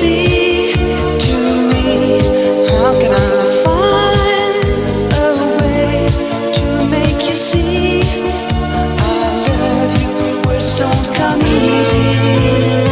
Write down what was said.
easy to me. How can I find a way to make you see I love you? Words don't come easy.